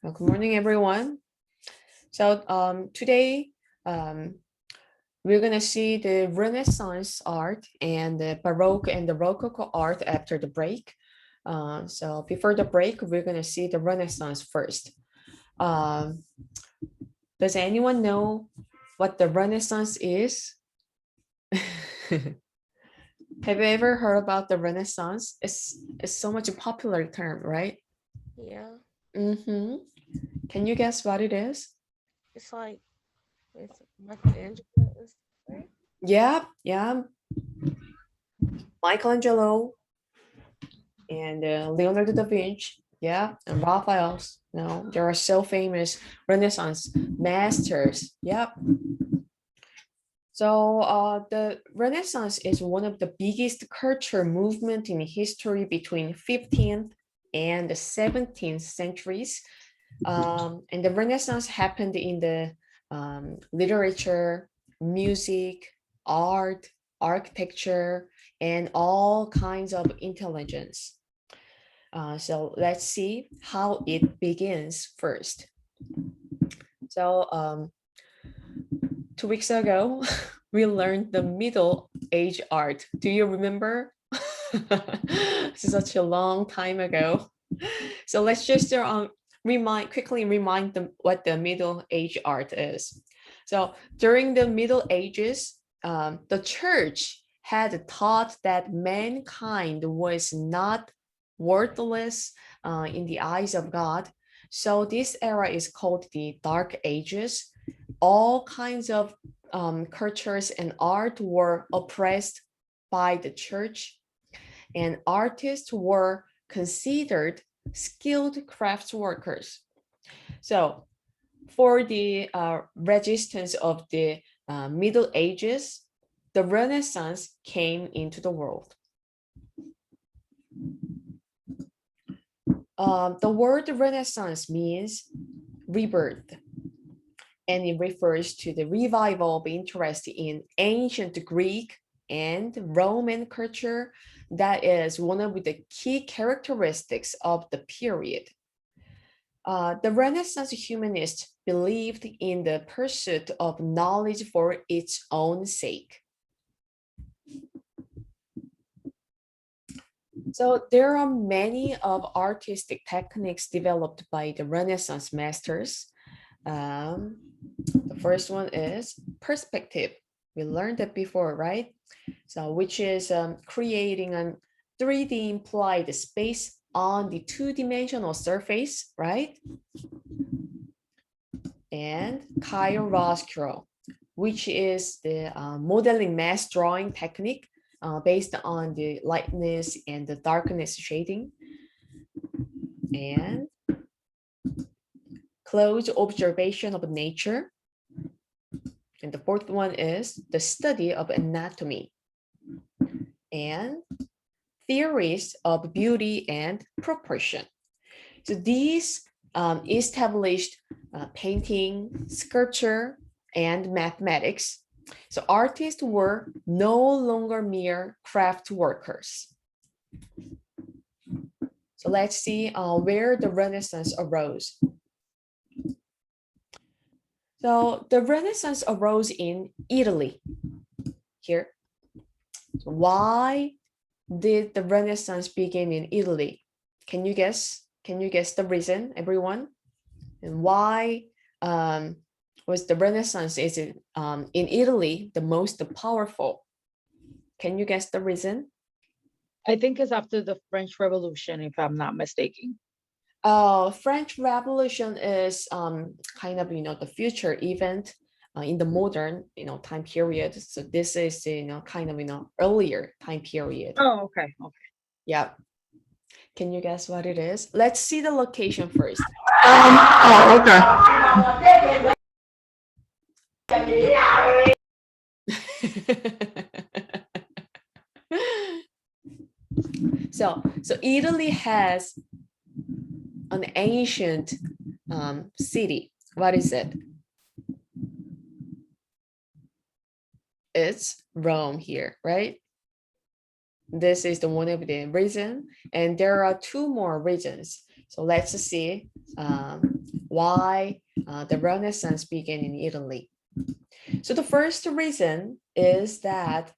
Good morning, everyone. So today um, we're gonna see the Renaissance art and the Baroque and the Rococo art after the break. So before the break, we're gonna see the Renaissance first. Um, does anyone know what the Renaissance is? Have you ever heard about the Renaissance? It's so much a popular term, right? Yeah, Mm-hmm. Can you guess what it is? it's like it's Michelangelo is right. Yeah, Michelangelo and Leonardo da Vinci, yeah, and Raphael's. No, there are so famous Renaissance masters. Yep. So the Renaissance is one of the biggest culture movement in history between 15th and the 17th centuries. And the Renaissance happened in the literature, music, art, architecture, and all kinds of intelligence. So let's see how it begins first. So 2 weeks ago, we learned the Middle Age art. Do you remember? This is such a long time ago. So let's just quickly remind them what the Middle Age art is. So during the Middle Ages, the church had taught that mankind was not worthless in the eyes of God. So this era is called the Dark Ages. All kinds of cultures and art were oppressed by the church, and artists were considered skilled crafts workers. So for the resistance of the Middle Ages, the Renaissance came into the world. The word Renaissance means rebirth, and it refers to the revival of interest in ancient Greek and Roman culture. That is one of the key characteristics of the period. The Renaissance humanists believed in the pursuit of knowledge for its own sake. So there are many of artistic techniques developed by the Renaissance masters. Um, the first one is perspective. We learned that before, right? So which is creating a 3D implied space on the two-dimensional surface, right? And chiaroscuro, which is the modeling mass drawing technique based on the lightness and the darkness shading. And close observation of nature. And the fourth one is the study of anatomy and theories of beauty and proportion. So these established painting, sculpture, and mathematics. So artists were no longer mere craft workers. So let's see where the Renaissance arose. So the Renaissance arose in Italy. Here. So why did the Renaissance begin in Italy? Can you guess? Can you guess the reason, everyone? And why was the Renaissance is it, in Italy the most powerful? Can you guess the reason? I think it's after the French Revolution, if I'm not mistaken. French Revolution is kind of the future event in the modern time period. So this is kind of earlier time period. Oh, okay. Okay. Yeah. Can you guess what it is? Let's see the location first. Okay. So Italy has an ancient city. What is it? It's Rome here, right? This is the one of the reason, and there are two more reasons. So let's see why the Renaissance began in Italy. So the first reason is that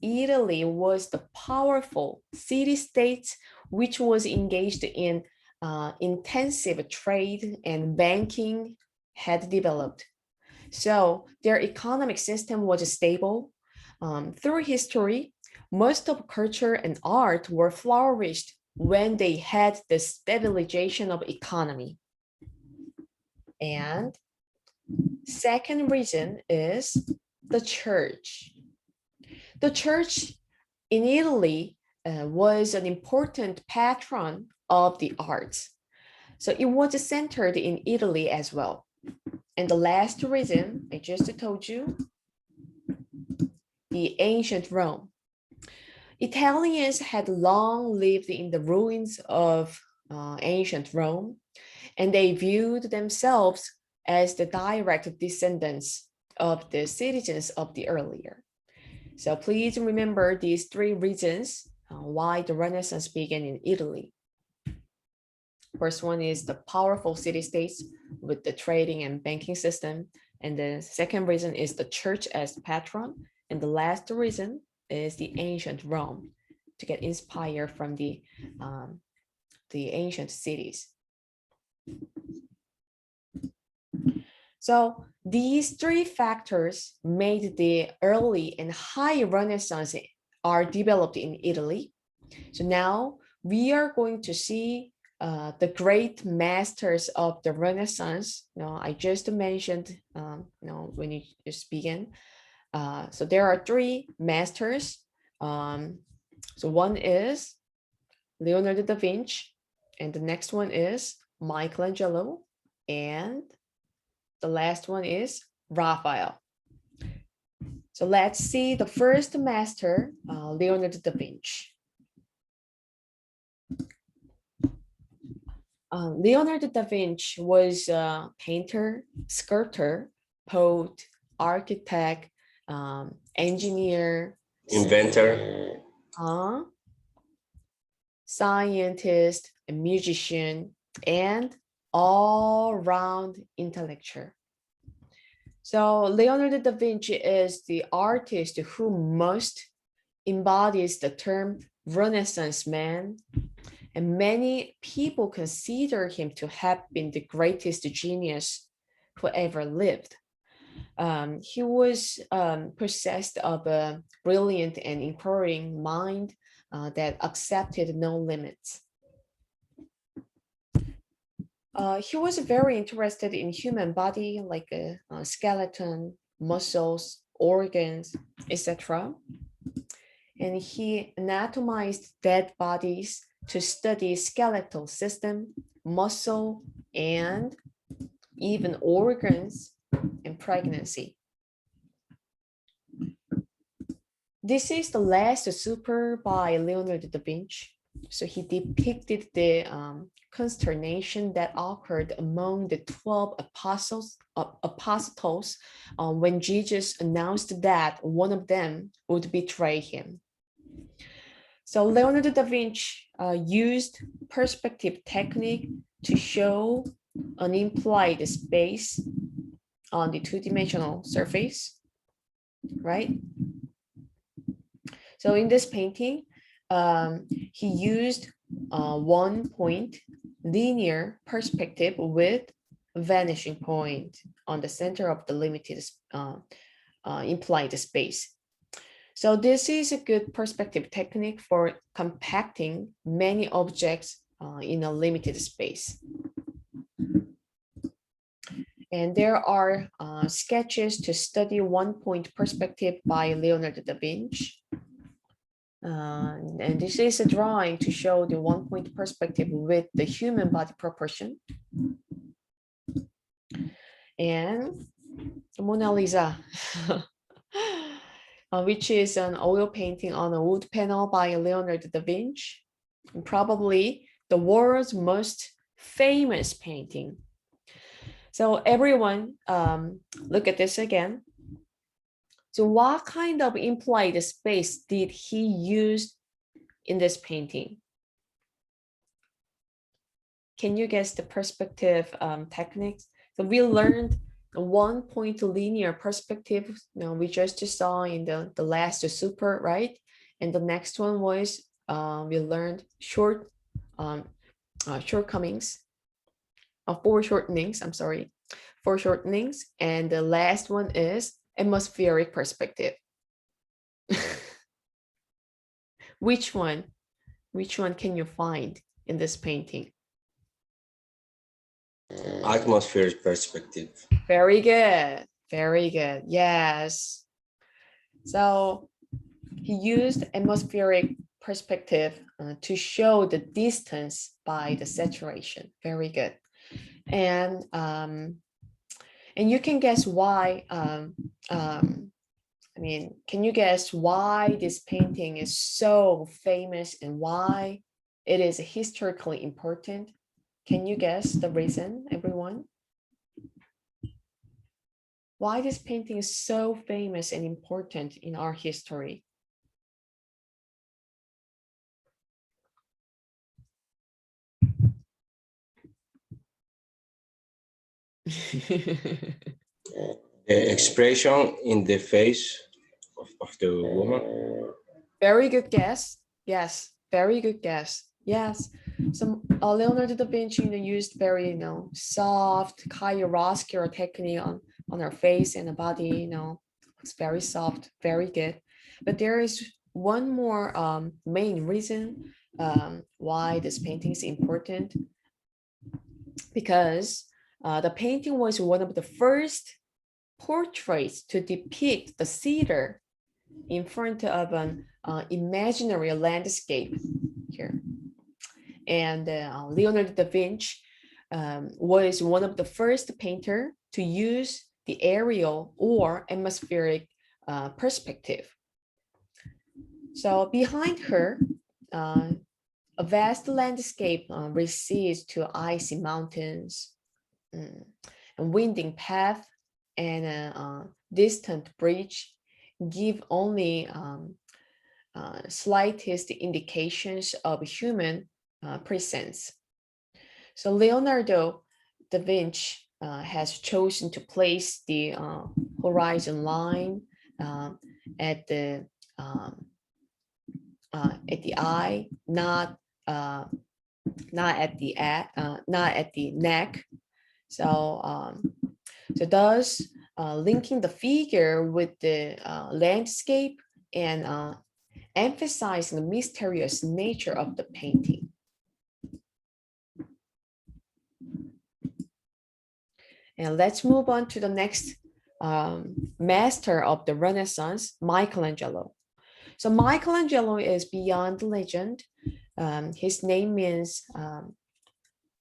Italy was the powerful city-state which was engaged in intensive trade and banking had developed. So their economic system was stable. Through history, most of culture and art were flourished when they had the stabilization of economy. And second reason is the church. The church in Italy was an important patron of the arts. So it was centered in Italy as well. And the last reason I just told you, the ancient Rome. Italians had long lived in the ruins of ancient Rome, and they viewed themselves as the direct descendants of the citizens of the earlier. So please remember these three reasons why the Renaissance began in Italy. First one is the powerful city-states with the trading and banking system. And the second reason is the church as patron. And the last reason is the ancient Rome, to get inspired from the ancient cities. So these three factors made the early and high Renaissance art developed in Italy. So now we are going to see the great masters of the Renaissance. I just mentioned, when you just begin. So there are three masters. So one is Leonardo da Vinci, and the next one is Michelangelo, and the last one is Raphael. So let's see the first master, Leonardo da Vinci. Leonardo da Vinci was a painter, sculptor, poet, architect, engineer, inventor, scientist, a musician, and all-round intellectual. So Leonardo da Vinci is the artist who most embodies the term Renaissance man, and many people consider him to have been the greatest genius who ever lived. He was possessed of a brilliant and inquiring mind that accepted no limits. He was very interested in human body, like a skeleton, muscles, organs, etc. And he anatomized dead bodies to study skeletal system, muscle, and even organs and pregnancy. This is the Last Supper by Leonardo da Vinci. So he depicted the consternation that occurred among the 12 apostles when Jesus announced that one of them would betray him. So Leonardo da Vinci used perspective technique to show an implied space on the two-dimensional surface, right? So in this painting, he used 1 point linear perspective with vanishing point on the center of the limited implied space. So this is a good perspective technique for compacting many objects in a limited space. And there are sketches to study 1 point perspective by Leonardo da Vinci. And this is a drawing to show the 1 point perspective with the human body proportion. And the Mona Lisa, which is an oil painting on a wood panel by Leonardo da Vinci, and probably the world's most famous painting. So everyone, look at this again. So what kind of implied space did he use in this painting? Can you guess the perspective techniques? So we learned a 1-point linear perspective. We just saw in the last super, right? And the next one was we learned shortcomings, foreshortenings. I'm sorry, foreshortenings, and the last one is atmospheric perspective. Which one? Which one can you find in this painting? Atmospheric perspective. Very good. Very good. Yes. So he used atmospheric perspective to show the distance by the saturation. Very good. And you can guess why. I mean, can you guess why this painting is so famous and why it is historically important? Can you guess the reason, everyone? Why this painting is so famous and important in our history? The expression in the face of the woman. Very good guess. Yes, very good guess. Yes. So Leonardo da Vinci used very soft chiaroscuro technique on her face and the body. It's very soft, very good. But there is one more main reason why this painting is important, because the painting was one of the first portraits to depict the cedar in front of an imaginary landscape here. And Leonardo da Vinci was one of the first painter to use the aerial or atmospheric perspective. So behind her, a vast landscape recedes to icy mountains, and winding path, and a distant bridge give only slightest indications of human presence. So Leonardo da Vinci has chosen to place the horizon line at the eye, not at the neck. So thus linking the figure with the landscape and emphasizing the mysterious nature of the painting. And let's move on to the next master of the Renaissance, Michelangelo. So Michelangelo is beyond legend. His name means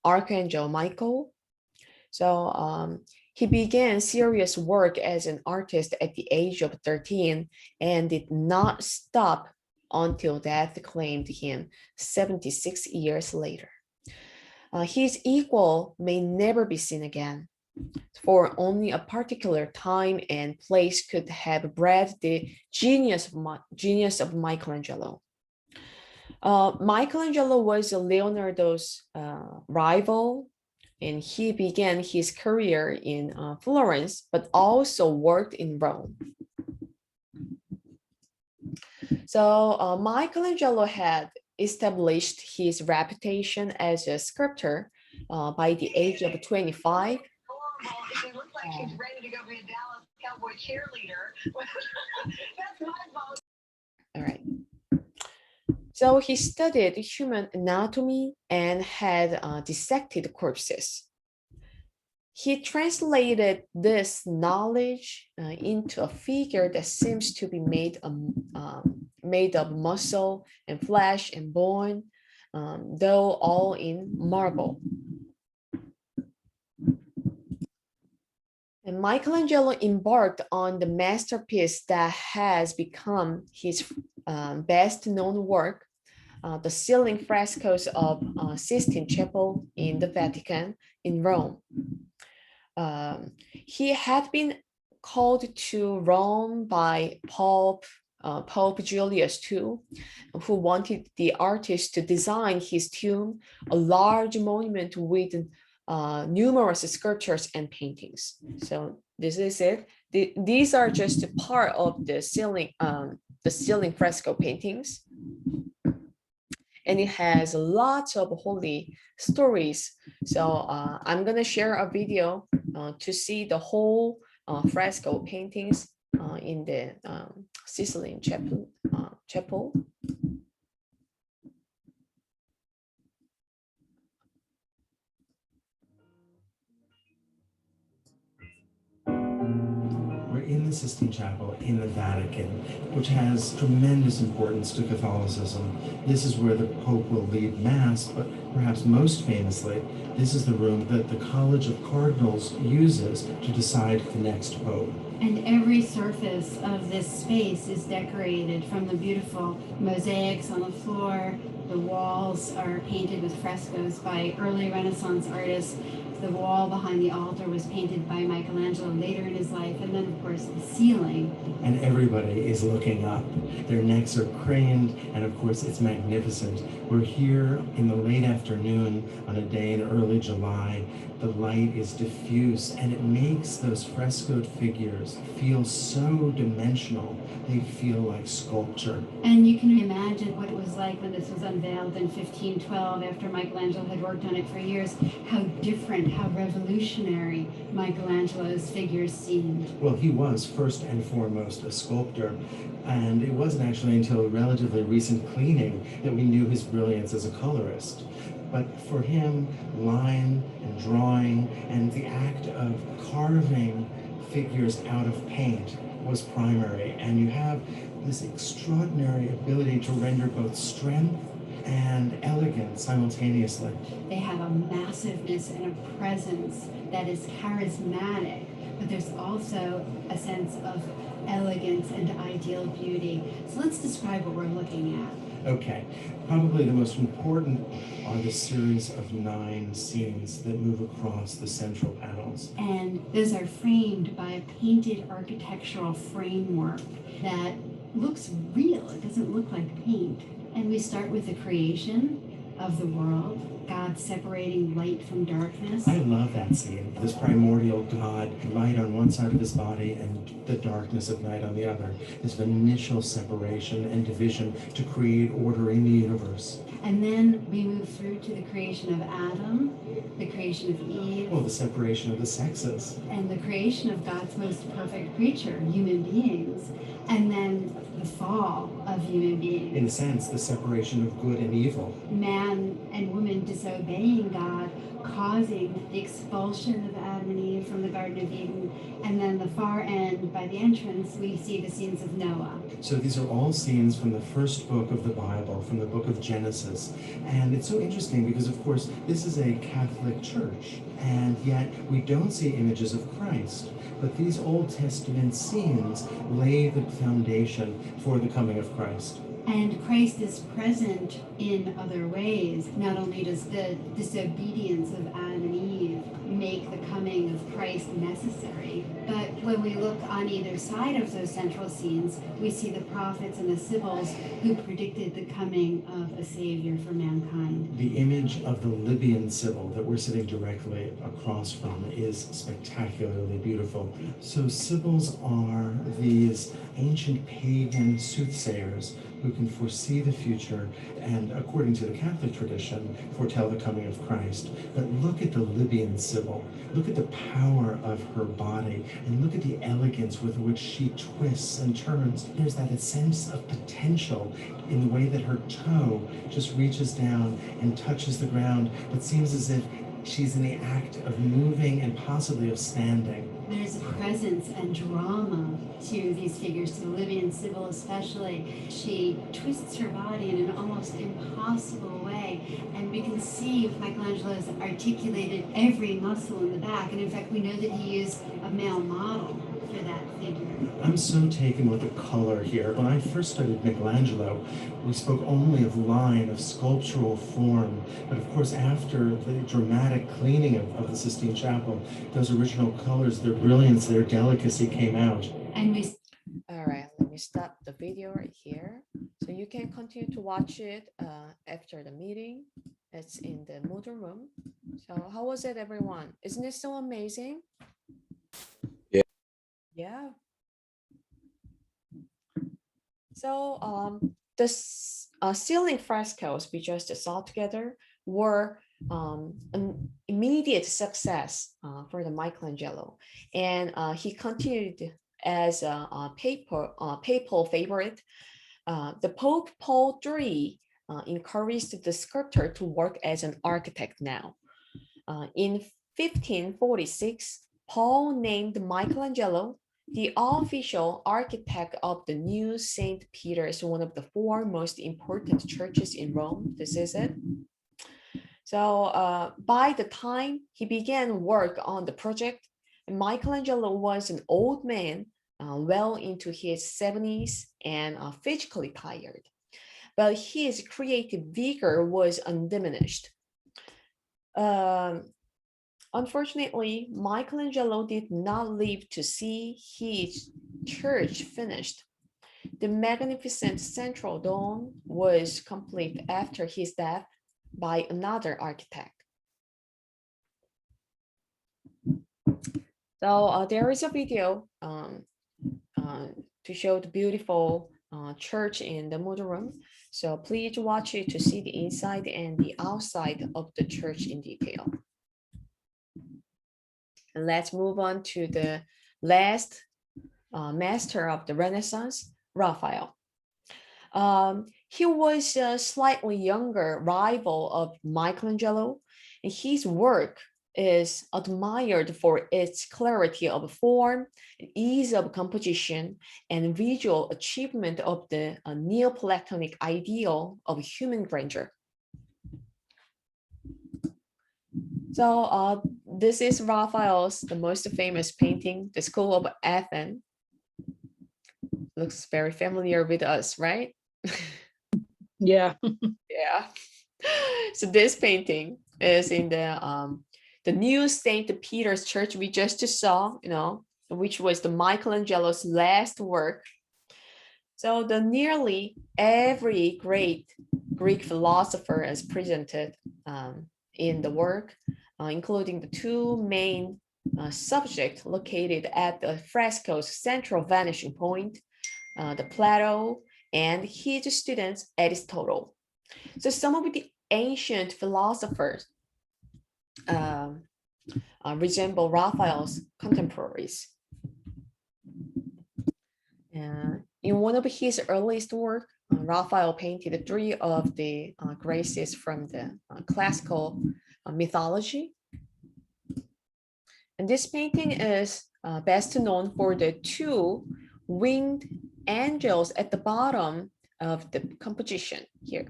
Archangel Michael. So he began serious work as an artist at the age of 13 and did not stop until death claimed him 76 years later. His equal may never be seen again, for only a particular time and place could have bred the genius of Michelangelo. Michelangelo was Leonardo's rival, and he began his career in Florence, but also worked in Rome. So Michelangelo had established his reputation as a sculptor by the age of 25. She looks like she's ready to go be a Dallas Cowboy cheerleader. That's my vote. All right. So he studied human anatomy and had dissected corpses. He translated this knowledge into a figure that seems to be made of muscle and flesh and bone, though all in marble. And Michelangelo embarked on the masterpiece that has become his best known work, the ceiling frescoes of Sistine Chapel in the Vatican in Rome. He had been called to Rome by Pope Pope Julius II, who wanted the artist to design his tomb a large monument with numerous sculptures and paintings. So this is it. These are just a part of the ceiling fresco paintings. And it has lots of holy stories. So I'm gonna share a video to see the whole fresco paintings in the Sicilian chapel. We're in the Sistine Chapel in the Vatican, which has tremendous importance to Catholicism. This is where the Pope will lead Mass, but perhaps most famously, this is the room that the College of Cardinals uses to decide the next Pope. And every surface of this space is decorated, from the beautiful mosaics on the floor. The walls are painted with frescoes by early Renaissance artists. The wall behind the altar was painted by Michelangelo later in his life. And then, of course, the ceiling. And everybody is looking up. Their necks are craned, and of course, it's magnificent. We're here in the late afternoon on a day in early July. The light is diffuse, and it makes those frescoed figures feel so dimensional. They feel like sculpture. And you can imagine what it was like when this was unveiled in 1512, after Michelangelo had worked on it for years, how different, how revolutionary Michelangelo's figures seemed. Well, he was first and foremost a sculptor, and it wasn't actually until a relatively recent cleaning that we knew his brilliance as a colorist. But for him, line and drawing and the act of carving figures out of paint was primary. And you have this extraordinary ability to render both strength and elegance simultaneously. They have a massiveness and a presence that is charismatic, but there's also a sense of elegance and ideal beauty. So let's describe what we're looking at. Okay, probably the most important are the series of 9 scenes that move across the central panels. And those are framed by a painted architectural framework that looks real. It doesn't look like paint. And we start with the creation of the world, God separating light from darkness. I love that scene. This primordial God, light on one side of his body and the darkness of night on the other. This initial separation and division to create order in the universe. And then we move through to the creation of Adam, the creation of Eve. Well, the separation of the sexes. And the creation of God's most perfect creature, human beings. And then the fall of human beings. In a sense, the separation of good and evil. Man and woman disobeying God, causing the expulsion of Adam and Eve from the Garden of Eden. And then the far end, by the entrance, we see the scenes of Noah. So these are all scenes from the first book of the Bible, from the book of Genesis. And it's so interesting because, of course, this is a Catholic church, and yet we don't see images of Christ. But these Old Testament scenes lay the foundation for the coming of Christ. And Christ is present in other ways. Not only does the disobedience of Adam and Eve make the coming of Christ necessary, but when we look on either side of those central scenes, we see the prophets and the sibyls who predicted the coming of a savior for mankind. The image of the Libyan sibyl that we're sitting directly across from is spectacularly beautiful. So sibyls are these ancient pagan soothsayers who can foresee the future and, according to the Catholic tradition, foretell the coming of Christ. But look at the Libyan sibyl. Look at the power of her body, and look at the elegance with which she twists and turns. There's that sense of potential in the way that her toe just reaches down and touches the ground, but seems as if she's in the act of moving and possibly of standing. There's a presence and drama to these figures, to the Libyan sibyl especially. She twists her body in an almost impossible way, and we can see Michelangelo has articulated every muscle in the back, and in fact we know that he used a male model for that figure. I'm so taken with the color here. When I first studied Michelangelo, we spoke only of line, of sculptural form. But of course, after the dramatic cleaning of the Sistine Chapel, those original colors, their brilliance, their delicacy came out. And we All right, let me stop the video right here. So you can continue to watch it after the meeting. It's in the model room. So how was it, everyone? Isn't it so amazing? Yeah. Yeah. So the ceiling frescoes we just saw together were an immediate success for the Michelangelo, and he continued as a papal favorite. The Pope Paul III encouraged the sculptor to work as an architect now. In 1546, Paul named Michelangelo the official architect of the new St. Peter's, one of the four most important churches in Rome. This is it. So by the time he began work on the project, Michelangelo was an old man, well into his 70s and physically tired. But his creative vigor was undiminished. Unfortunately, Michelangelo did not live to see his church finished. The magnificent central dome was complete after his death by another architect. So there is a video to show the beautiful church in the model room. So please watch it to see the inside and the outside of the church in detail. And let's move on to the last master of the Renaissance, Raphael. He was a slightly younger rival of Michelangelo, and his work is admired for its clarity of form, ease of composition, and visual achievement of the Neoplatonic ideal of human grandeur. So this is Raphael's, the most famous painting, The School of Athens. Looks very familiar with us, right? Yeah. Yeah. So this painting is in the new St. Peter's Church we just saw, which was the Michelangelo's last work. So the nearly every great Greek philosopher is presented in the work, including the two main subjects located at the fresco's central vanishing point, the Plato and his student Aristotle. So some of the ancient philosophers resemble Raphael's contemporaries. In one of his earliest work, Raphael painted three of the Graces from the classical mythology. And this painting is best known for the two winged angels at the bottom of the composition here.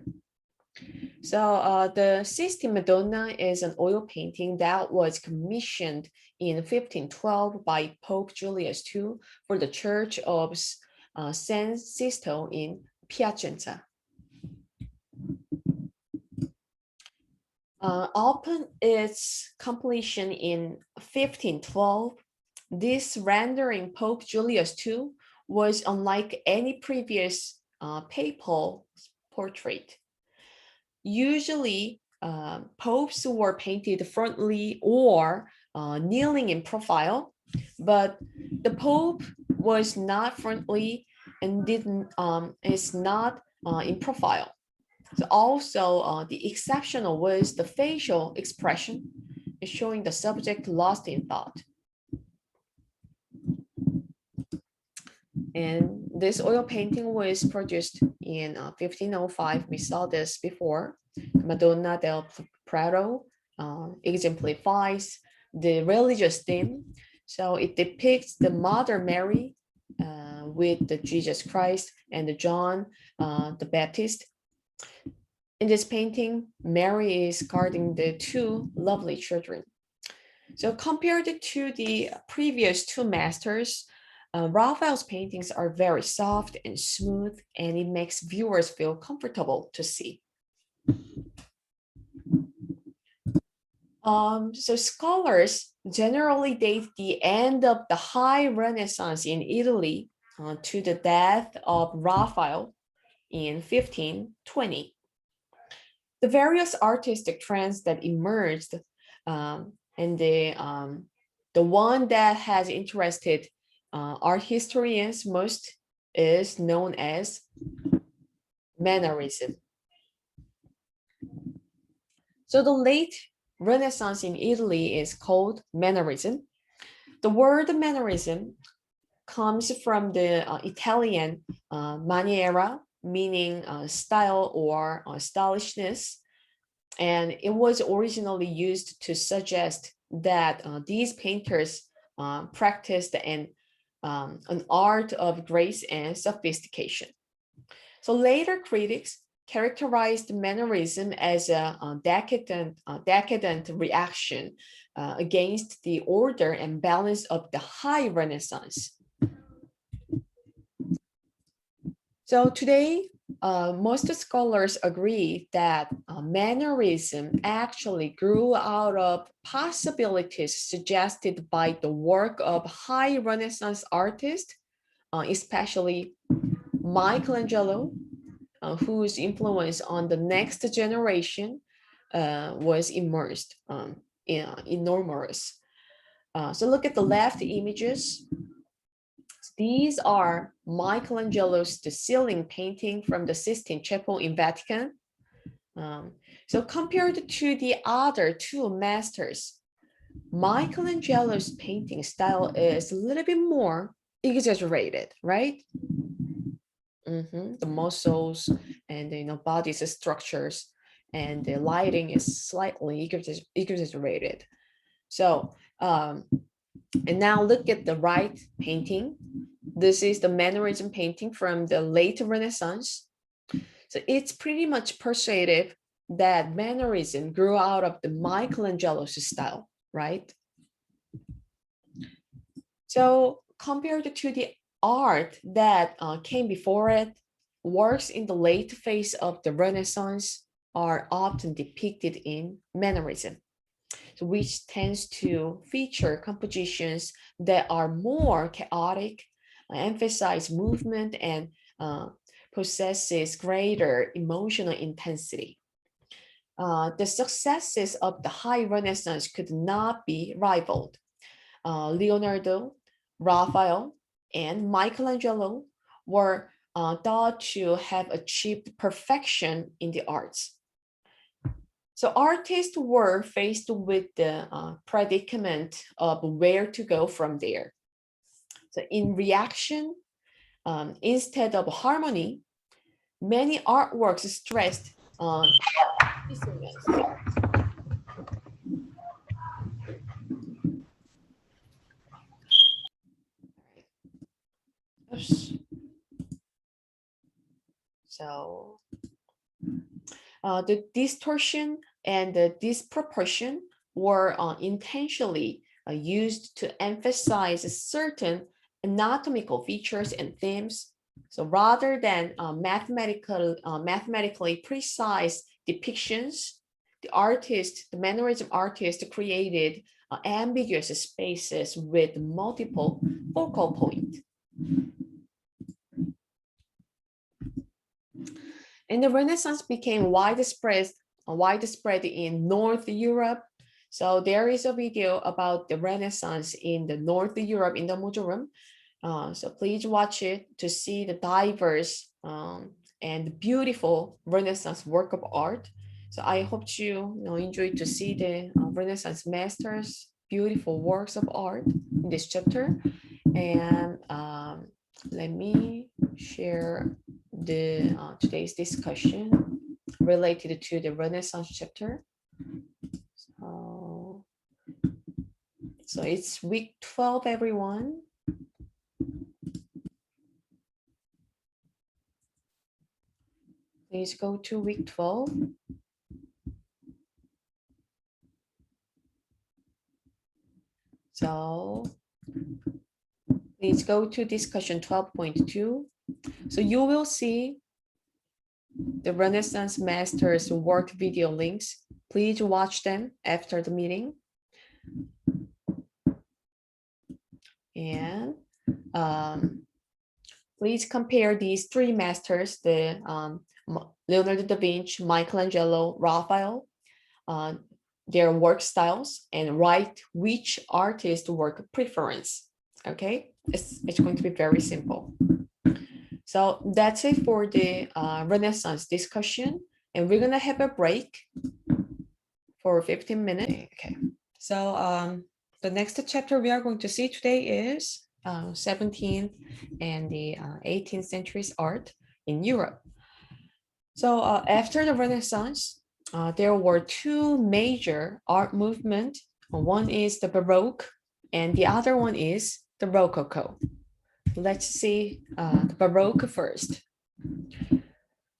So the Sistine Madonna is an oil painting that was commissioned in 1512 by Pope Julius II for the Church of San Sisto in Piacenza. Upon its completion in 1512, this rendering Pope Julius II was unlike any previous papal portrait. Usually, popes were painted frontally or kneeling in profile, but the Pope was not frontally and is not in profile. So also, the exceptional was the facial expression, showing the subject lost in thought. And this oil painting was produced in 1505. We saw this before. Madonna del Prado exemplifies the religious theme. So it depicts the Mother Mary with the Jesus Christ and the John the Baptist. In this painting, Mary is guarding the two lovely children. So compared to the previous two masters, Raphael's paintings are very soft and smooth, and it makes viewers feel comfortable to see. So scholars generally date the end of the High Renaissance in Italy to the death of Raphael in 1520. The various artistic trends that emerged, and the one that has interested art historians most is known as Mannerism. So the late Renaissance in Italy is called Mannerism. The word Mannerism comes from the Italian maniera, meaning style or stylishness. And it was originally used to suggest that these painters practiced an art of grace and sophistication. So later critics characterized Mannerism as a decadent reaction against the order and balance of the high Renaissance. So today, most scholars agree that Mannerism actually grew out of possibilities suggested by the work of high Renaissance artists, especially Michelangelo, whose influence on the next generation was enormous. So look at the left images. These are Michelangelo's The Ceiling painting from the Sistine Chapel in Vatican. So compared to the other two masters, Michelangelo's painting style is a little bit more exaggerated, right? The muscles and body structures and the lighting is slightly exaggerated. So and now look at the right painting. This is the Mannerism painting from the late Renaissance. So it's pretty much persuasive that Mannerism grew out of the Michelangelo's style, right? So compared to the art that came before it, works in the late phase of the Renaissance are often depicted in Mannerism, which tends to feature compositions that are more chaotic, emphasize movement, and possesses greater emotional intensity. The successes of the high Renaissance could not be rivaled. Leonardo, Raphael, and Michelangelo were thought to have achieved perfection in the arts. So artists were faced with the predicament of where to go from there. So in reaction, instead of harmony, many artworks stressed dissonance. Oops. So the distortion and the disproportion were intentionally used to emphasize certain anatomical features and themes. So rather than mathematically precise depictions, the Mannerism artist created ambiguous spaces with multiple focal points. And the Renaissance became widespread in North Europe. So there is a video about the Renaissance in the North Europe in the module room. So please watch it to see the diverse and beautiful Renaissance work of art. So I hope you enjoy to see the Renaissance masters' beautiful works of art in this chapter. And let me share the today's discussion related to the Renaissance chapter. So it's week 12, everyone. Please go to week 12. So please go to discussion 12.2. So you will see the Renaissance Masters work video links. Please watch them after the meeting. And Please compare these three masters, the Leonardo da Vinci, Michelangelo, Raphael, their work styles, and write which artist work preference. Okay, it's going to be very simple. So that's it for the Renaissance discussion, and we're gonna have a break for 15 minutes. Okay, so the next chapter we are going to see today is 17th and the 18th centuries art in Europe. So after the Renaissance, there were two major art movements. One is the Baroque, and the other one is the Rococo. Let's see the Baroque first.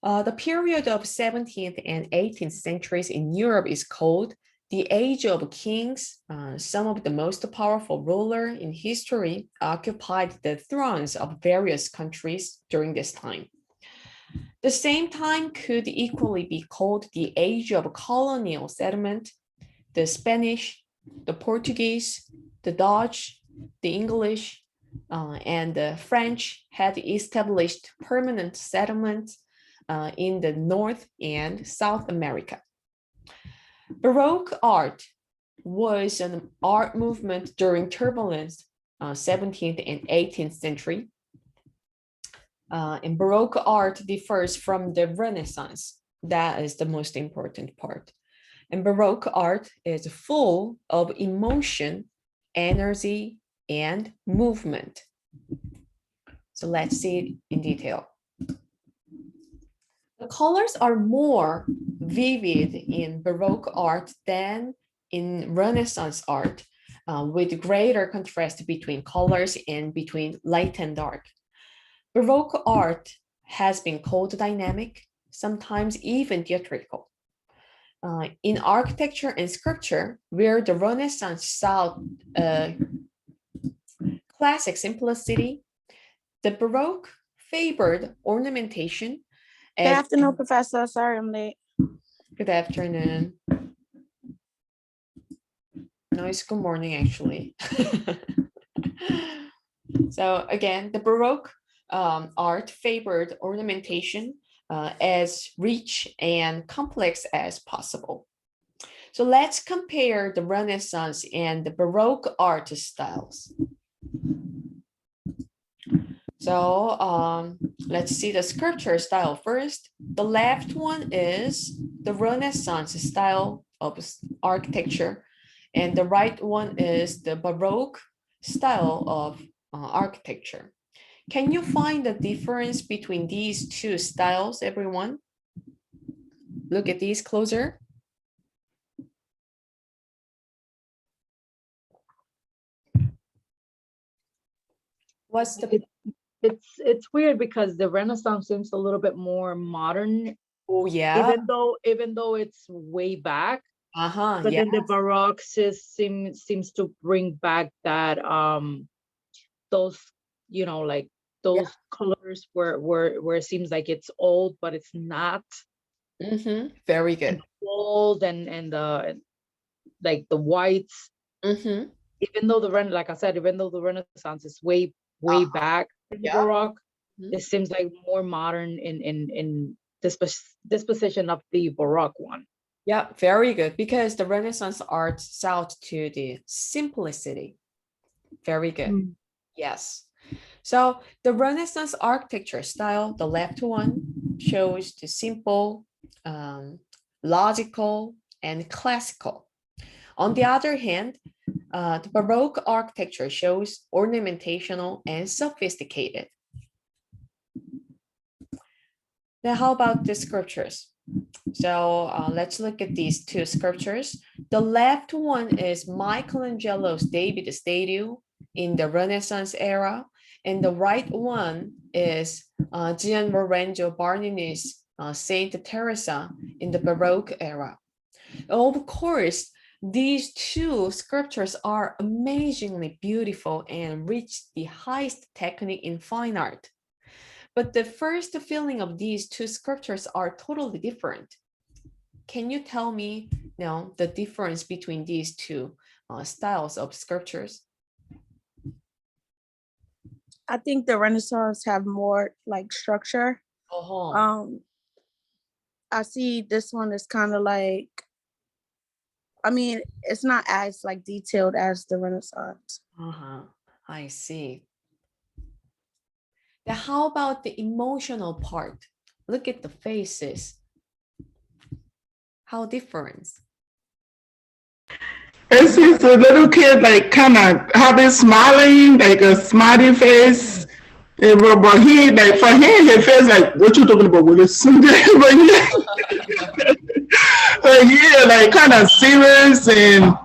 The period of 17th and 18th centuries in Europe is called the Age of Kings. Some of the most powerful rulers in history occupied the thrones of various countries during this time. The same time could equally be called the Age of Colonial Settlement. The Spanish, the Portuguese, the Dutch, the English, and the French had established permanent settlements in the North and South America. Baroque art was an art movement during turbulence 17th and 18th century. And Baroque art differs from the Renaissance. That is the most important part. And Baroque art is full of emotion, energy, and movement. So let's see it in detail. The colors are more vivid in Baroque art than in Renaissance art, with greater contrast between colors and between light and dark. Baroque art has been called dynamic, sometimes even theatrical. In architecture and sculpture, where the Renaissance saw classic simplicity, the Baroque favored ornamentation. Good afternoon, Professor. Sorry I'm late. Good afternoon. No, it's good morning, actually. So again, the Baroque art favored ornamentation as rich and complex as possible. So let's compare the Renaissance and the Baroque art styles. So let's see the sculpture style first. The left one is the Renaissance style of architecture, and the right one is the Baroque style of architecture. Can you find the difference between these two styles, everyone? Look at these closer. What's the... It's weird because the Renaissance seems a little bit more modern. Oh yeah. Even though it's way back. But yeah. then the Baroque seems to bring back that those, you know, like those colors where it seems like it's old, but it's not. Very good. Gold and the like the whites. Even though like I said, even though the Renaissance is way back in the Baroque, it seems like more modern in this position of the Baroque one. Yeah, very good, because the Renaissance art sought to the simplicity. Very good. Yes. So the Renaissance architecture style, the left one, shows the simple, logical, and classical. On the other hand, the Baroque architecture shows ornamentational and sophisticated. Now, how about the sculptures? So let's look at these two sculptures. The left one is Michelangelo's David statue in the Renaissance era, and the right one is Gian Lorenzo Bernini's Saint Teresa in the Baroque era. Of course, these two sculptures are amazingly beautiful and reach the highest technique in fine art. But the first feeling of these two sculptures are totally different. Can you tell me now the difference between these two styles of sculptures? I think the Renaissance have more like structure. I see this one is kind of like, I mean, it's not as like detailed as the Renaissance. I see. Now, how about the emotional part? Look at the faces. How different? It's just a little kid, like, kind of how they smiling, like a smiley face. But he, like, for him, he feels like, what you talking about, Willis? But yeah, like, kind of serious and,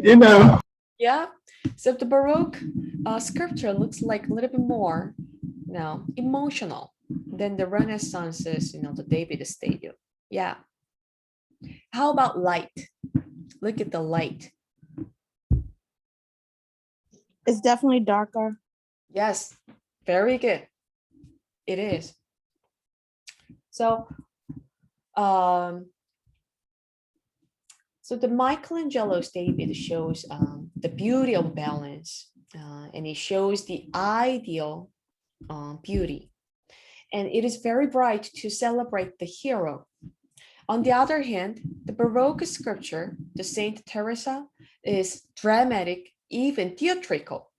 you know. Yeah. So the Baroque sculpture looks like a little bit more emotional than the Renaissance's, the David Stadium. Yeah. How about light? Look at the light. It's definitely darker. Yes, very good. It is. So, so the Michelangelo's David shows the beauty of balance, and it shows the ideal beauty, and it is very bright to celebrate the hero. On the other hand, the Baroque sculpture, the Saint Teresa, is dramatic, even theatrical,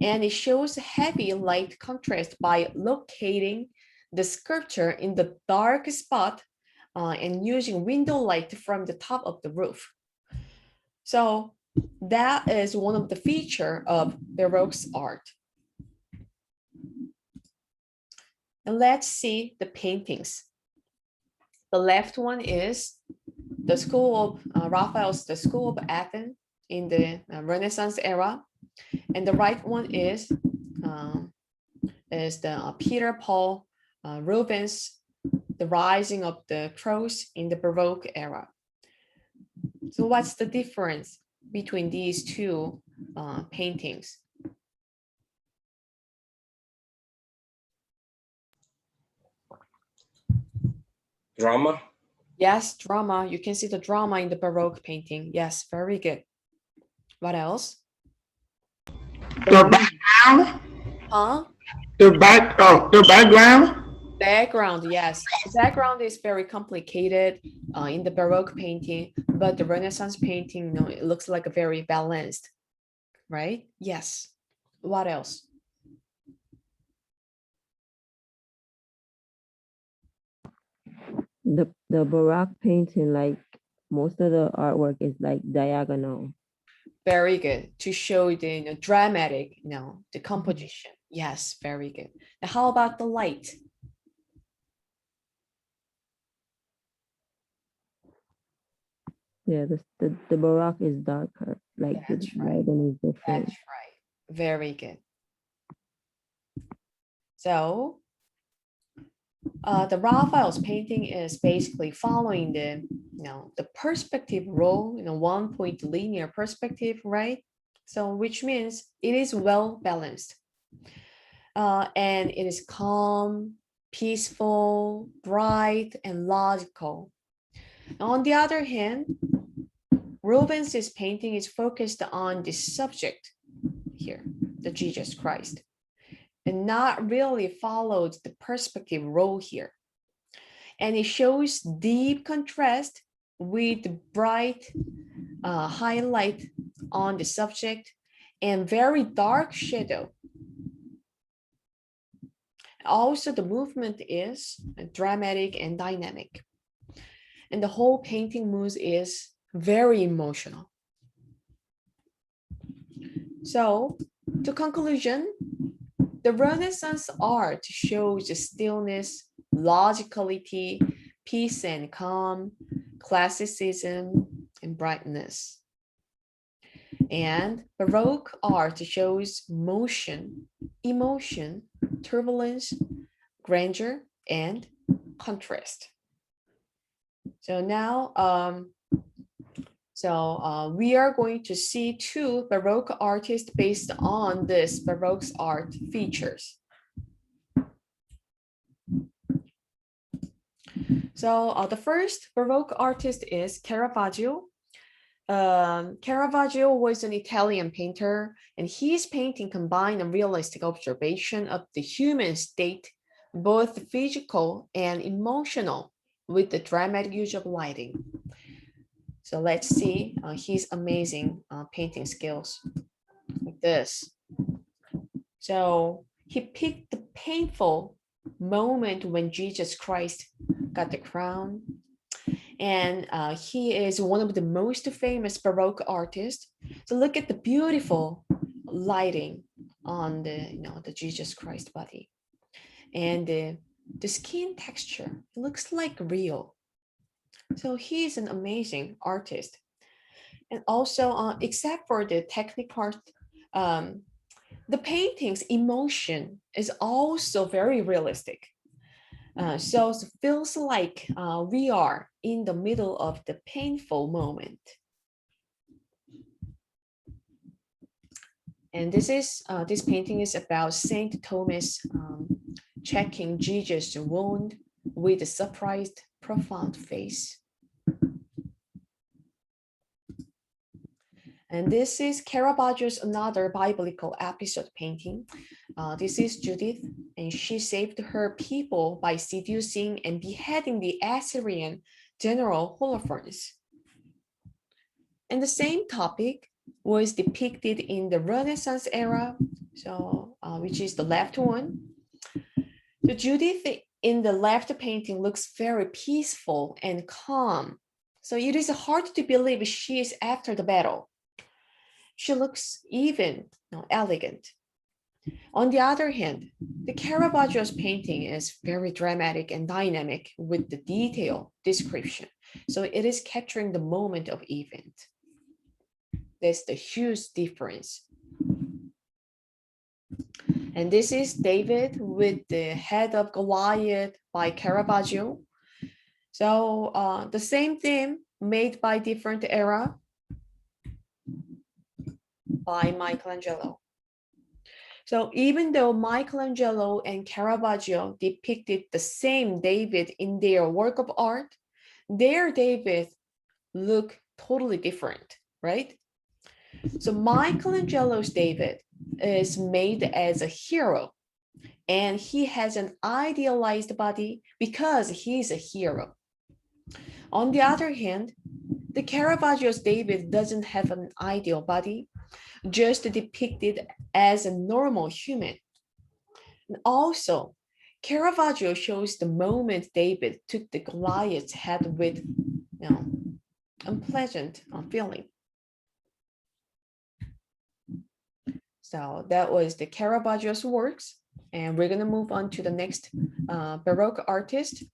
and it shows heavy light contrast by locating the sculpture in the dark spot and using window light from the top of the roof. So that is one of the features of Baroque's art. And let's see the paintings. The left one is the school of Raphael's, the school of Athens in the Renaissance era, and the right one is the Peter Paul Rubens, the Rising of the Cross in the Baroque era. So what's the difference between these two paintings? Drama? Yes, drama. You can see the drama in the Baroque painting. Yes, very good. What else? The background? Huh? The background? Background, yes. The background is very complicated in the Baroque painting, but the Renaissance painting, it looks like a very balanced, right? Yes. What else? The Baroque painting, like most of the artwork is like diagonal. Very good. To show the dramatic, the composition. Yes, very good. Now, how about the light? Yeah, the Baroque is darker, like the lighting is different. That's right. Very good. So the Raphael's painting is basically following the perspective rule, 1-point linear perspective, right? So which means it is well balanced, and it is calm, peaceful, bright, and logical. On the other hand, Rubens' painting is focused on the subject here, the Jesus Christ, and not really followed the perspective role here. And it shows deep contrast with the bright highlight on the subject and very dark shadow. Also, the movement is dramatic and dynamic. And the whole painting mood is very emotional. So, to conclusion, the Renaissance art shows the stillness, logicality, peace and calm, classicism, and brightness. And Baroque art shows motion, emotion, turbulence, grandeur, and contrast. So now, we are going to see two Baroque artists based on this Baroque art features. So the first Baroque artist is Caravaggio. Caravaggio was an Italian painter, and his painting combined a realistic observation of the human state, both physical and emotional, with the dramatic use of lighting. So let's see his amazing painting skills, like this. So he picked the painful moment when Jesus Christ got the crown. And he is one of the most famous Baroque artists. So look at the beautiful lighting on the Jesus Christ body, and the skin texture looks like real. So he's an amazing artist. And also, except for the technical part, the painting's emotion is also very realistic. So it feels like we are in the middle of the painful moment. And this painting is about Saint Thomas checking Jesus' wound with a surprised, profound face. And this is Caravaggio's another biblical episode painting. This is Judith, and she saved her people by seducing and beheading the Assyrian general Holofernes. And the same topic was depicted in the Renaissance era, so which is the left one. So Judith in the left painting looks very peaceful and calm. So it is hard to believe she is after the battle. She looks even elegant. On the other hand, the Caravaggio's painting is very dramatic and dynamic with the detailed description. So it is capturing the moment of event. There's the huge difference. And this is David with the head of Goliath by Caravaggio. So the same theme made by different era by Michelangelo. So even though Michelangelo and Caravaggio depicted the same David in their work of art, their David look totally different, right? So Michelangelo's David is made as a hero, and he has an idealized body because he's a hero. On the other hand, the Caravaggio's David doesn't have an ideal body, just depicted as a normal human. And also, Caravaggio shows the moment David took the Goliath's head with unpleasant feeling. So that was the Caravaggio's works, and we're gonna move on to the next Baroque artist,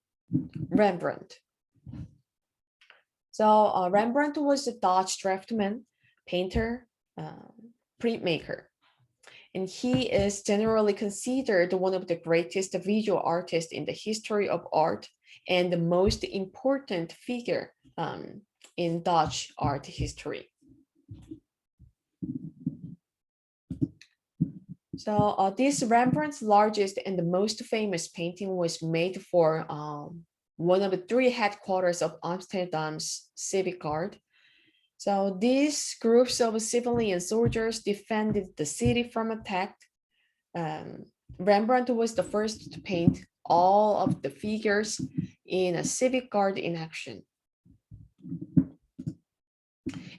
Rembrandt. So Rembrandt was a Dutch draftsman, painter, printmaker, and he is generally considered one of the greatest visual artists in the history of art and the most important figure in Dutch art history. So this Rembrandt's largest and the most famous painting was made for one of the three headquarters of Amsterdam's Civic Guard. So these groups of civilian soldiers defended the city from attack. Rembrandt was the first to paint all of the figures in a Civic Guard in action.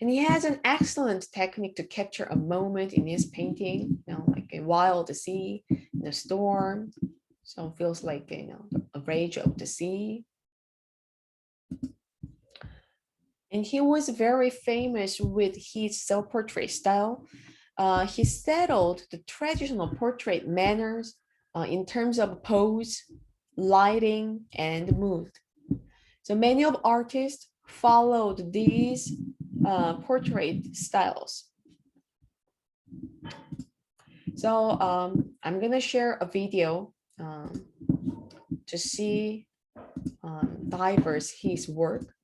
And he has an excellent technique to capture a moment in his painting, like a wild sea, the storm. So it feels like a rage of the sea. And he was very famous with his self-portrait style. He settled the traditional portrait manners in terms of pose, lighting, and mood. So many of artists followed these portrait styles. So I'm gonna share a video to see diverse his work.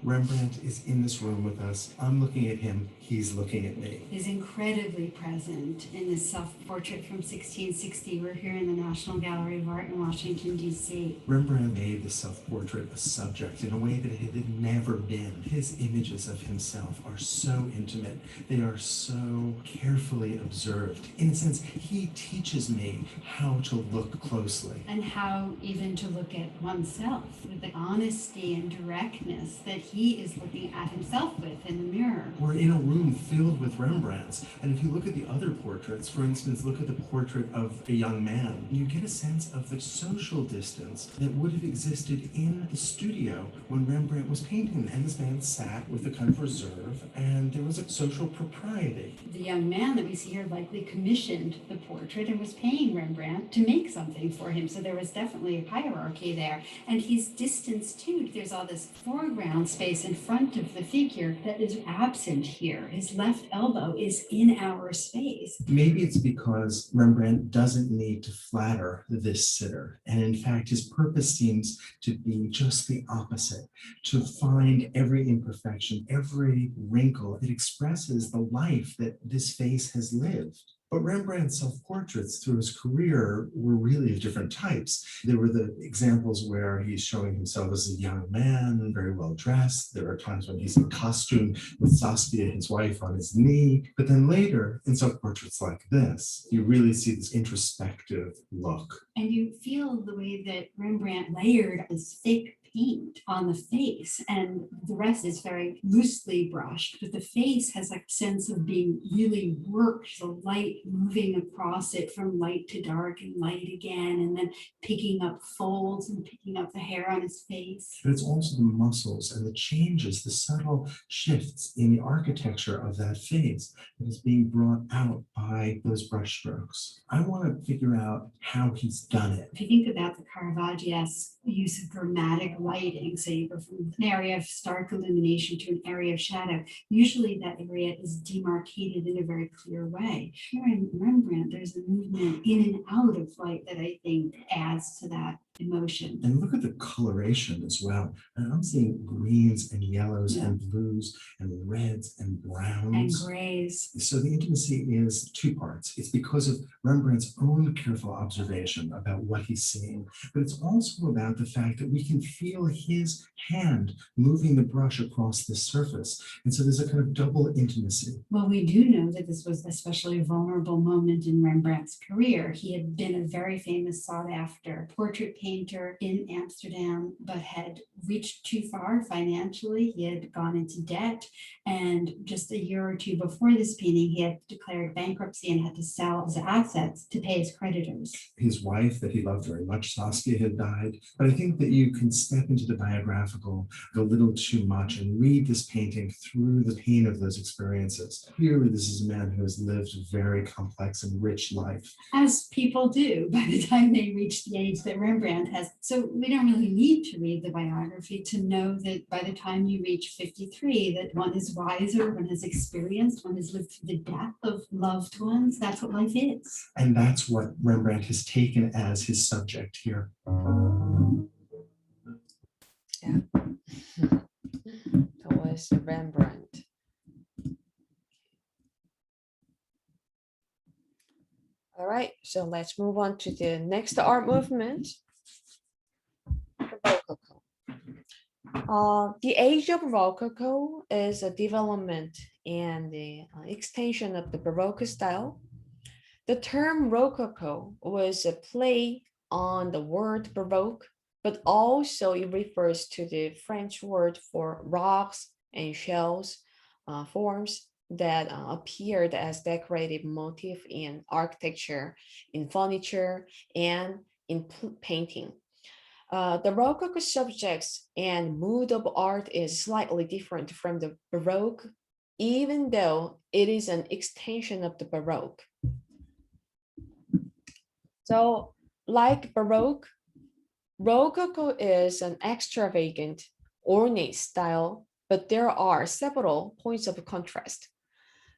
Rembrandt is in this room with us. I'm looking at him. He's looking at me. Is incredibly present in this self-portrait from 1660. We're here in the National Gallery of Art in Washington, D.C. Rembrandt made the self-portrait a subject in a way that it had never been. His images of himself are so intimate. They are so carefully observed. In a sense, he teaches me how to look closely. And how even to look at oneself with the honesty and directness that he is looking at himself with in the mirror. We're in a room filled with Rembrandts, and if you look at the other portraits, for instance, look at the portrait of a young man, you get a sense of the social distance that would have existed in the studio when Rembrandt was painting. And this man sat with a kind of reserve, and there was a social propriety. The young man that we see here likely commissioned the portrait and was paying Rembrandt to make something for him. So there was definitely a hierarchy there. And he's distanced too. There's all this foreground space in front of the figure that is absent here. His left elbow is in our space. Maybe it's because Rembrandt doesn't need to flatter this sitter. And in fact, his purpose seems to be just the opposite, to find every imperfection, every wrinkle that expresses the life that this face has lived. But Rembrandt's self-portraits through his career were really of different types. There were the examples where he's showing himself as a young man, very well dressed. There are times when he's in costume with Saskia, his wife, on his knee. But then later, in self-portraits like this, you really see this introspective look. And you feel the way that Rembrandt layered this fake paint on the face, and the rest is very loosely brushed, but the face has a sense of being really worked, the light moving across it from light to dark and light again, and then picking up folds and picking up the hair on his face. But it's also the muscles and the changes, the subtle shifts in the architecture of that face that is being brought out by those brush strokes. I want to figure out how he's done it. If you think about the Caravaggio-esque use of dramatic lighting, so you go from an area of stark illumination to an area of shadow, usually that area is demarcated in a very clear way. Here in Rembrandt, there's a movement in and out of light that I think adds to that emotion. And look at the coloration as well. And I'm seeing greens and yellows and blues and reds and browns. And grays. So the intimacy is two parts. It's because of Rembrandt's own careful observation about what he's seeing, but it's also about the fact that we can feel his hand moving the brush across the surface. And so there's a kind of double intimacy. Well, we do know that this was especially a vulnerable moment in Rembrandt's career. He had been a very famous sought-after portrait painter in Amsterdam, but had reached too far financially. He had gone into debt, and just a year or two before this painting, he had declared bankruptcy and had to sell his assets to pay his creditors. His wife, that he loved very much, Saskia, had died. But I think that you can step into the biographical a little too much and read this painting through the pain of those experiences. Clearly, this is a man who has lived a very complex and rich life. As people do by the time they reach the age that Rembrandt has. So we don't really need to read the biography to know that by the time you reach 53, that one is wiser, one has experienced, one has lived through the death of loved ones. That's what life is. And that's what Rembrandt has taken as his subject here. Yeah. That was Rembrandt. All right, so let's move on to the next art movement, the Rococo. The age of Rococo is a development and the extension of the Baroque style. The term Rococo was a play on the word Baroque, but also it refers to the French word for rocks and shells forms that appeared as decorative motif in architecture, in furniture, and in painting. The Rococo subjects and mood of art is slightly different from the Baroque, even though it is an extension of the Baroque. So, like Baroque, Rococo is an extravagant, ornate style, but there are several points of contrast.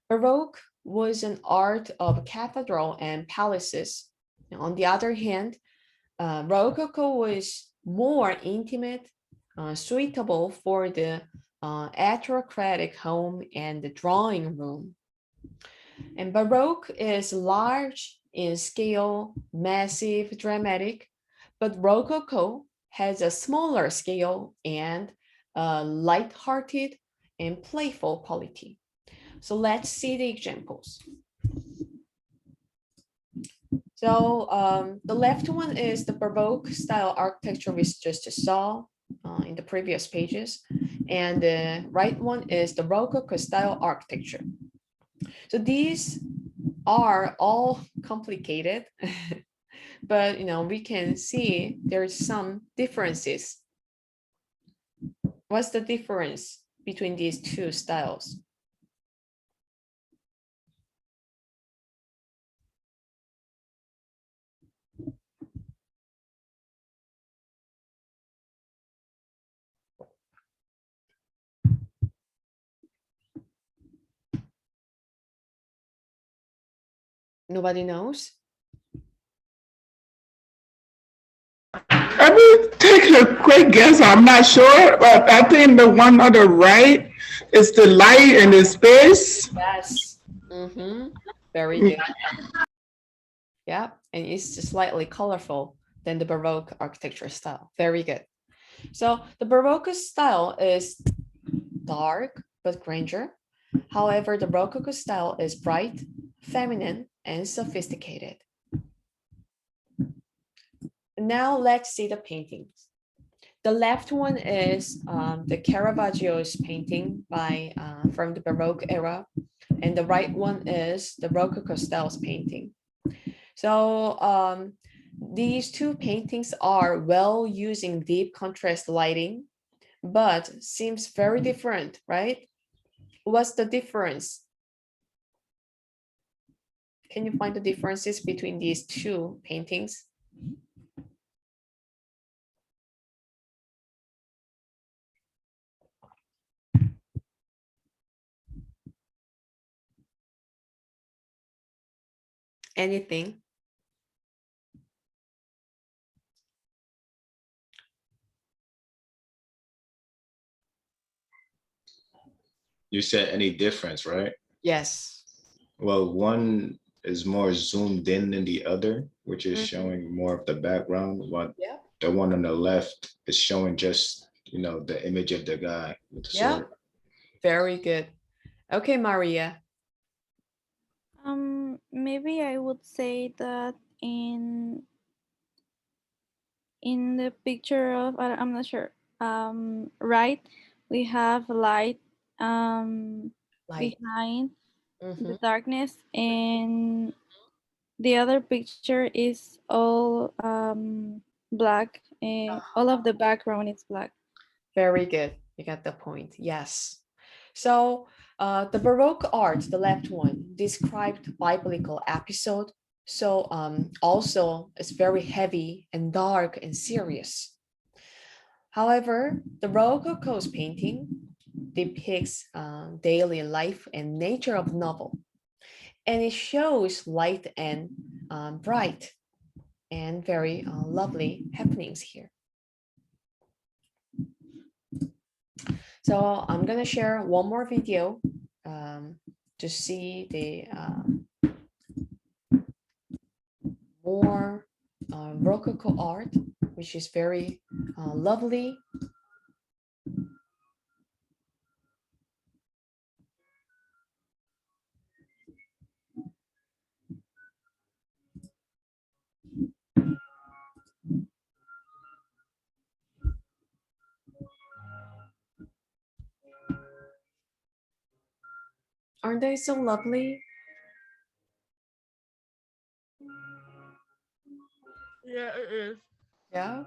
Baroque was an art of cathedral and palaces. On the other hand, Rococo was more intimate, suitable for the aristocratic home and the drawing room. And Baroque is large in scale, massive, dramatic, but Rococo has a smaller scale and light-hearted and playful quality. So let's see the examples. So the left one is the Baroque style architecture we just saw in the previous pages. And the right one is the Rococo style architecture. So these are all complicated, but we can see there's some differences. What's the difference between these two styles? Nobody knows? I mean, take a quick guess. I'm not sure, but I think the one on the right is the light and the space. Yes. Very good. Yeah, and it's just slightly colorful than the Baroque architecture style. Very good. So the Baroque style is dark but grandeur. However, the Rococo style is bright, feminine, and sophisticated. Now let's see the paintings. The left one is the Caravaggio's painting from the Baroque era, and the right one is the Rococo style's painting. So these two paintings are well using deep contrast lighting, but seems very different, right? What's the difference? Can you find the differences between these two paintings? Anything? You said any difference, right? Yes. Well, one is more zoomed in than the other, which is showing more of the background, while Yeah. the one on the left is showing just, the image of the guy with the sword. Very good. Okay, Maria. Maybe I would say that in the picture of I'm not sure. Right, we have light behind the darkness, and the other picture is all black, and all of the background is black. Very good. You got the point. Yes. So the Baroque art, the left one, described biblical episode. So also it's very heavy and dark and serious. However, the Rococo's painting depicts daily life and nature of the novel. And it shows light and bright and very lovely happenings here. So I'm gonna share one more video to see the more Rococo art, which is very lovely. Aren't they so lovely? Yeah, it is. Yeah.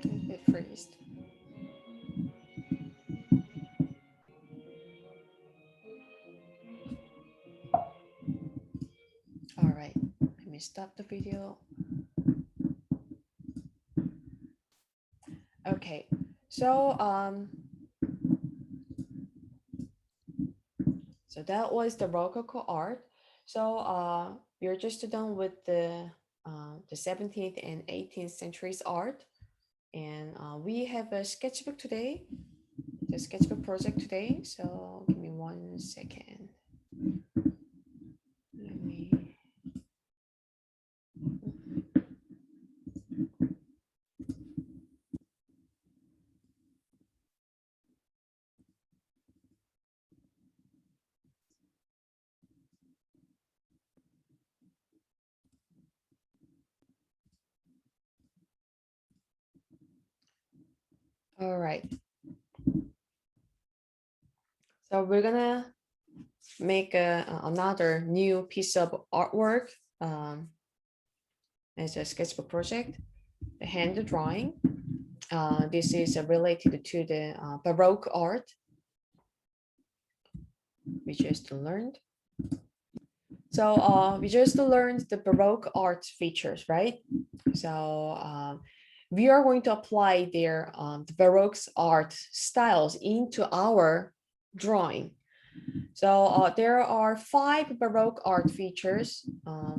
A bit freezed. All right, let me stop the video. Okay, so so that was the Rococo art. So we're just done with the 17th and 18th centuries art, and we have a sketchbook today, the sketchbook project today. So give me 1 second. Let me. All right. So we're gonna make another new piece of artwork as a sketchbook project, the hand drawing. This is related to the Baroque art we just learned. So we just learned the Baroque art features, right? So we are going to apply their the Baroque art styles into our drawing. So there are 5 Baroque art features: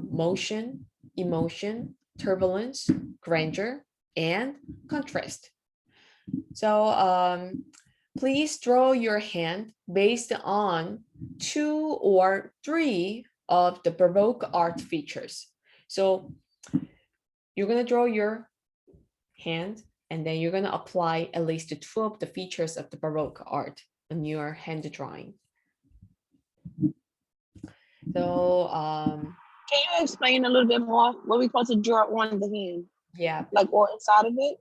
motion, emotion, turbulence, grandeur, and contrast. So please draw your hand based on 2 or 3 of the Baroque art features. So you're going to draw your hand, and then you're going to apply at least 2 of the features of the Baroque art on your hand drawing. So Can you explain a little bit more what we supposed to draw on the hand? yeah, Like or inside of it?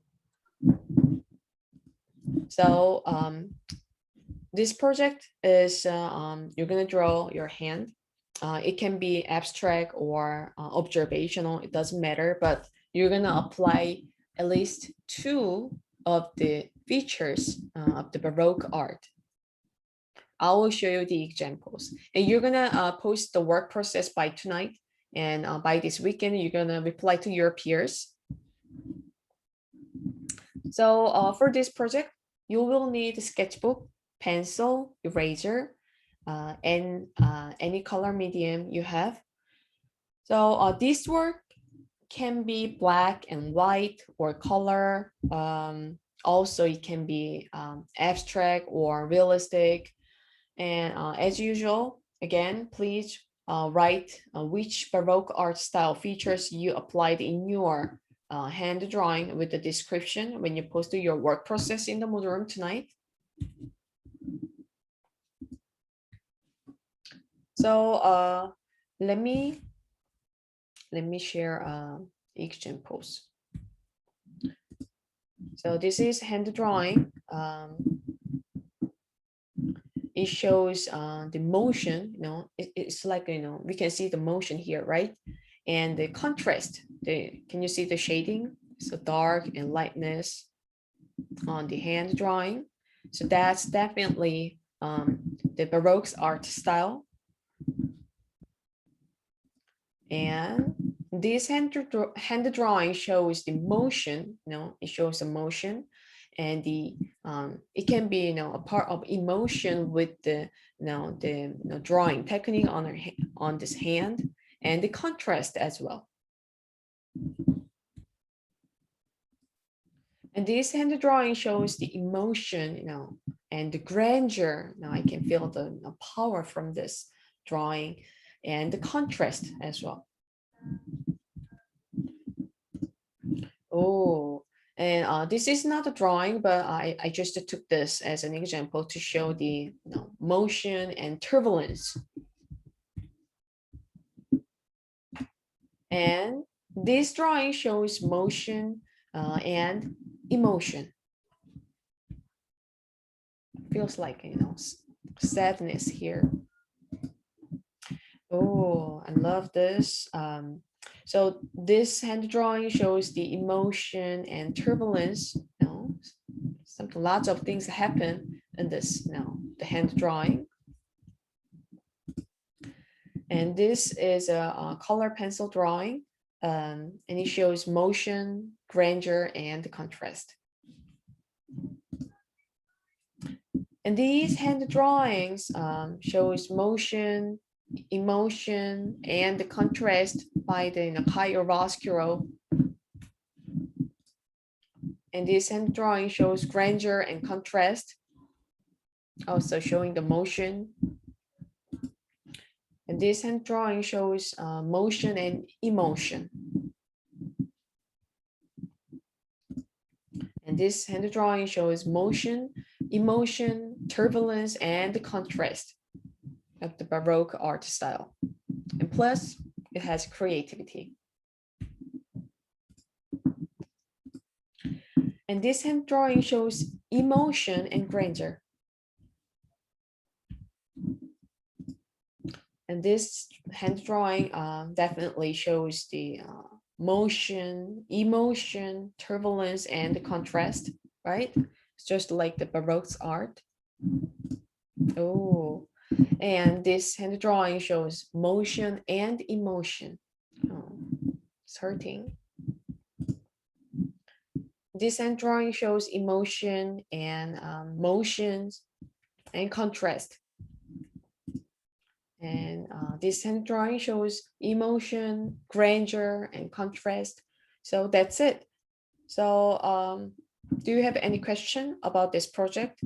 so this project is you're going to draw your hand. It can be abstract or observational, it doesn't matter, but you're going to apply at least 2 of the features of the Baroque art. I will show you the examples, and you're going to post the work process by tonight, and by this weekend you're going to reply to your peers. So for this project, you will need a sketchbook, pencil, eraser, and any color medium you have. So this work can be black and white or color. Also, it can be abstract or realistic. And as usual, again, please write which Baroque art style features you applied in your hand drawing with the description when you post your work process in the model room tonight. So let me share examples. So this is hand drawing. It shows the motion, it's like, we can see the motion here, right? And the contrast, can you see the shading? So dark and lightness on the hand drawing. So that's definitely the Baroque art style. And this hand drawing shows the motion, it shows the motion. and it can be a part of emotion with the drawing technique on this hand, and the contrast as well. And this hand drawing shows the emotion, and the grandeur. Now I can feel the power from this drawing, and the contrast as well. Oh, and this is not a drawing, but I just took this as an example to show the motion and turbulence. And this drawing shows motion and emotion. Feels like, sadness here. Oh, I love this. So this hand drawing shows the emotion and turbulence. Lots of things happen in this the hand drawing. And this is a color pencil drawing, and it shows motion, grandeur, and contrast. And these hand drawings shows motion, emotion, and the contrast by the chiaroscuro. And this hand drawing shows grandeur and contrast, also showing the motion. And this hand drawing shows motion and emotion. And this hand drawing shows motion, emotion, turbulence, and the contrast of the Baroque art style. And plus, it has creativity. And this hand drawing shows emotion and grandeur. And this hand drawing definitely shows the motion, emotion, turbulence, and the contrast, right? It's just like the Baroque art. Oh, and this hand drawing shows motion and emotion. Oh, it's hurting. This hand drawing shows emotion and motions and contrast. And this hand drawing shows emotion, grandeur, and contrast. So that's it. So do you have any question about this project?